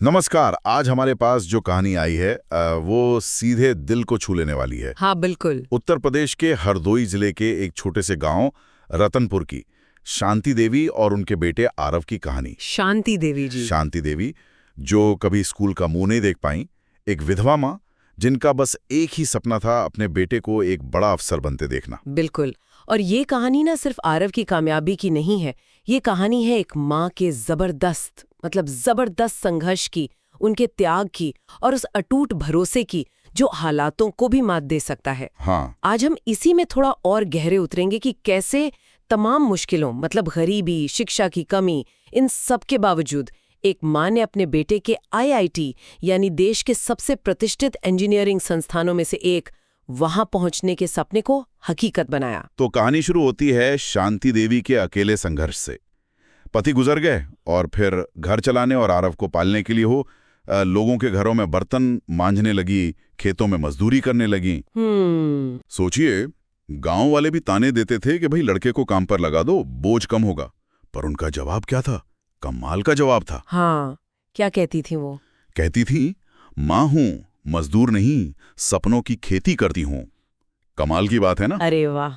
नमस्कार। आज हमारे पास जो कहानी आई है वो सीधे दिल को छू लेने वाली है। हाँ बिल्कुल। उत्तर प्रदेश के हरदोई जिले के एक छोटे से गांव रतनपुर की शांति देवी और उनके बेटे आरव की कहानी। शांति देवी जी। शांति देवी जो कभी स्कूल का मुंह नहीं देख पाई, एक विधवा माँ जिनका बस एक ही सपना था अपने बेटे को एक बड़ा अफसर बनते देखना। बिल्कुल। और ये कहानी ना सिर्फ आरव की कामयाबी की नहीं है, ये कहानी है एक माँ के जबरदस्त संघर्ष की, उनके त्याग की और उस अटूट भरोसे की जो हालातों को भी मात दे सकता है। हाँ, आज हम इसी में थोड़ा और गहरे उतरेंगे कि कैसे तमाम मुश्किलों गरीबी, शिक्षा की कमी, इन सब के बावजूद एक माँ ने अपने बेटे के आईआईटी यानी देश के सबसे प्रतिष्ठित इंजीनियरिंग संस्थानों में से एक वहां पहुंचने के सपने को हकीकत बनाया। तो कहानी शुरू होती है शांति देवी के अकेले संघर्ष से। पति गुजर गए और फिर घर चलाने और आरव को पालने के लिए लोगों के घरों में बर्तन मांजने लगी, खेतों में मजदूरी करने लगी। सोचिए, गांव वाले भी ताने देते थे कि भाई लड़के को काम पर लगा दो, बोझ कम होगा। पर उनका जवाब क्या था? कमाल का जवाब था। हाँ, क्या कहती थी वो? कहती थी, माँ हूं, मजदूर नहीं, सपनों की खेती करती हूं। कमाल की बात है ना? अरे वाह,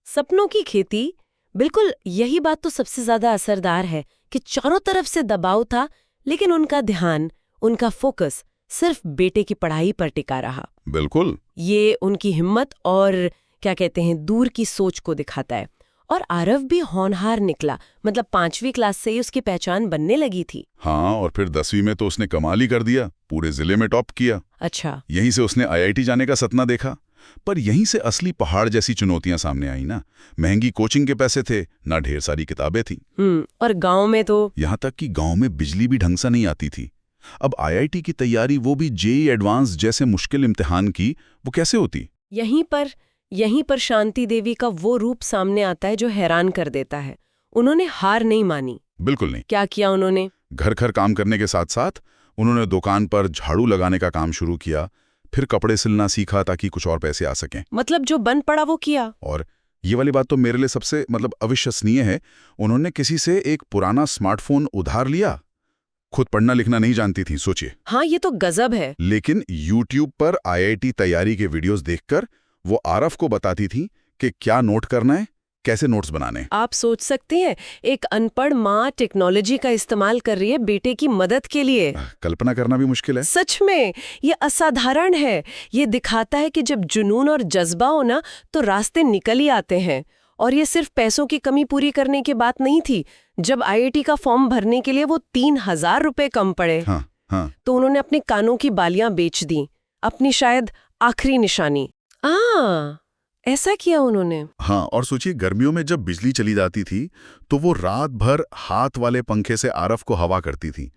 सपनों की खेती। बिल्कुल, यही बात तो सबसे ज्यादा असरदार है कि चारों तरफ से दबाव था, लेकिन उनका ध्यान, उनका फोकस सिर्फ बेटे की पढ़ाई पर टिका रहा। बिल्कुल। ये उनकी हिम्मत और दूर की सोच को दिखाता है। और आरव भी होनहार निकला, 5वीं क्लास से ही उसकी पहचान बनने लगी थी। हाँ, और फिर 10वीं में तो उसने कमाल ही कर दिया, पूरे जिले में टॉप किया। अच्छा। यहीं से उसने आईआईटी जाने का सपना देखा। पर यहीं से असली पहाड़ जैसी चुनौतियां सामने आई ना। महंगी कोचिंग के पैसे थे, ना ढेर सारी किताबें थी। और गांव में तो यहाँ तक कि गांव में बिजली भी ढंग से नहीं आती थी। अब आईआईटी की तैयारी, वो भी जेईई एडवांस जैसे मुश्किल इम्तिहान की, वो कैसे होती? यहीं पर शांति देवी का वो रूप सामने आता है जो हैरान कर देता है। उन्होंने हार नहीं मानी। बिल्कुल नहीं। क्या किया उन्होंने? घर काम करने के साथ साथ उन्होंने दुकान पर झाड़ू लगाने का काम शुरू किया, फिर कपड़े सिलना सीखा ताकि कुछ और पैसे आ सकें। जो बन पड़ा वो किया। और ये वाली बात तो मेरे लिए सबसे अविश्वसनीय है। उन्होंने किसी से एक पुराना स्मार्टफोन उधार लिया। खुद पढ़ना लिखना नहीं जानती थी, सोचिए। हाँ, ये तो गजब है। लेकिन यूट्यूब पर आईआईटी तैयारी के वीडियोस देखकर वो आरव को बताती थी कि क्या नोट करना है, कैसे नोट्स बनाने। आप सोच सकते हैं, एक अनपढ़ माँ टेक्नोलॉजी का इस्तेमाल कर रही है बेटे की मदद के लिए। कल्पना करना भी मुश्किल है। सच में ये असाधारण है। ये दिखाता है कि जब जुनून और जज्बा हो ना, तो रास्ते निकल ही आते हैं। और ये सिर्फ पैसों की कमी पूरी करने की बात नहीं थी। जब आईआईटी का फॉर्म भरने के लिए वो 3000 रुपए कम पड़े, हाँ। तो उन्होंने अपने कानों की बालियां बेच दी, अपनी शायद आखिरी निशानी। ऐसा किया उन्होंने। हाँ, और सोचिए, गर्मियों में जब बिजली चली जाती थी तो वो रात भर हाथ वाले पंखे से आरव को हवा करती थी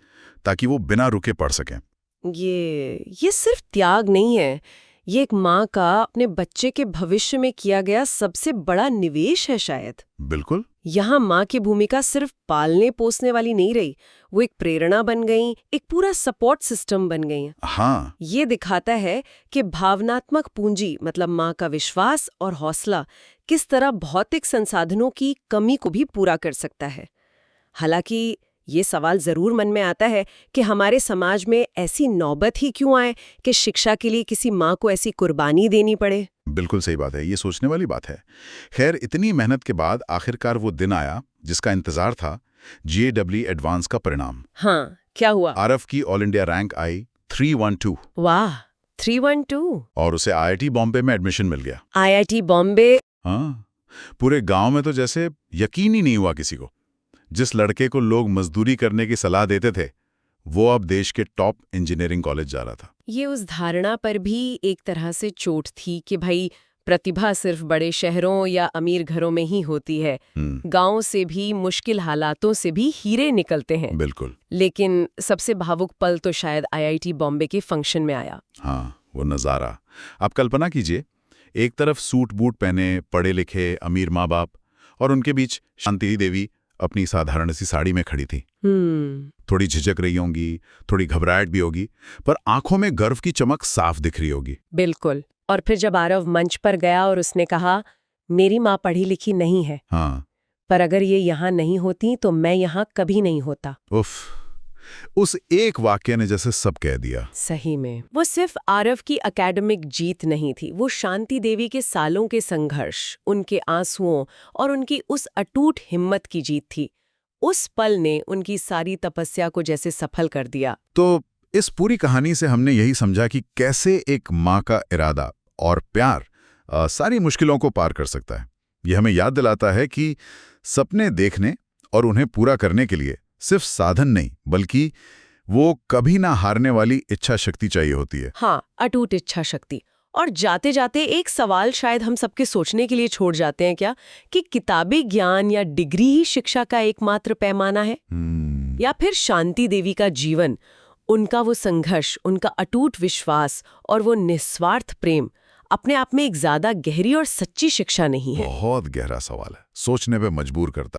ताकि वो बिना रुके पढ़ सकें। ये सिर्फ त्याग नहीं है, ये एक माँ का अपने बच्चे के भविष्य में किया गया सबसे बड़ा निवेश है शायद। बिल्कुल। यहाँ माँ की भूमिका सिर्फ पालने पोसने वाली नहीं रही, वो एक प्रेरणा बन गई, एक पूरा सपोर्ट सिस्टम बन गई। हाँ, ये दिखाता है कि भावनात्मक पूंजी माँ का विश्वास और हौसला किस तरह भौतिक संसाधनों की कमी को भी पूरा कर सकता है। हालांकि ये सवाल जरूर मन में आता है कि हमारे समाज में ऐसी नौबत ही क्यों आए कि शिक्षा के लिए किसी माँ को ऐसी कुर्बानी देनी पड़े। बिल्कुल सही बात है, ये सोचने वाली बात है। खैर, इतनी मेहनत के बाद आखिरकार वो दिन आया जिसका इंतजार था, जेईई एडवांस का परिणाम। हाँ, क्या हुआ? आरव की ऑल इंडिया रैंक आई 312। वाह, 312। और उसे आईआईटी बॉम्बे में एडमिशन मिल गया। आईआईटी बॉम्बे? हाँ, पूरे गांव में तो जैसे यकीन ही नहीं हुआ किसी को। जिस लड़के को लोग मजदूरी करने की सलाह देते थे, वो अब देश के टॉप इंजीनियरिंग कॉलेज जा रहा था। ये उस धारणा पर भी एक तरह से चोट थी कि भाई प्रतिभा सिर्फ बड़े शहरों या अमीर घरों में ही होती है। गांव से भी, मुश्किल हालातों से भी हीरे निकलते हैं। बिल्कुल। लेकिन सबसे भावुक पल तो शायद आईआईटी बॉम्बे के फंक्शन में आया। हाँ, वो नज़ारा। आप कल्पना कीजिए, एक तरफ सूट बूट पहने पढ़े लिखे अमीर माँ बाप, और उनके बीच शांति देवी अपनी साधारण सी साड़ी में खड़ी थी। थोड़ी झिझक रही होंगी, थोड़ी घबराहट भी होगी, पर आंखों में गर्व की चमक साफ दिख रही होगी। बिल्कुल। और फिर जब आरव मंच पर गया और उसने कहा, मेरी माँ पढ़ी लिखी नहीं है, हाँ, पर अगर ये यहाँ नहीं होती तो मैं यहाँ कभी नहीं होता। उफ, उस एक वाक्य ने जैसे सब कह दिया। सही में वो सिर्फ आरव की एकेडमिक जीत नहीं थी, वो शांति देवी के सालों के संघर्ष, उनके आंसुओं और उनकी उस अटूट हिम्मत की जीत थी। उस पल ने उनकी सारी तपस्या को जैसे सफल कर दिया। तो इस पूरी कहानी से हमने यही समझा कि कैसे एक माँ का इरादा और प्यार सारी मुश्किलों को पार कर सकता है। ये हमें याद दिलाता है कि सपने देखने और उन्हें पूरा करने के लिए सिर्फ साधन नहीं, बल्कि वो कभी ना हारने वाली इच्छा शक्ति चाहिए होती है। हाँ, अटूट इच्छा शक्ति। और जाते जाते एक सवाल शायद हम सबके सोचने के लिए छोड़ जाते हैं क्या, कि किताबी ज्ञान या डिग्री ही शिक्षा का एकमात्र पैमाना है? या फिर शांति देवी का जीवन, उनका वो संघर्ष, उनका अटूट विश्वास और वो निस्वार्थ प्रेम अपने आप में एक ज्यादा गहरी और सच्ची शिक्षा नहीं है? बहुत गहरा सवाल है, सोचने पे मजबूर करता।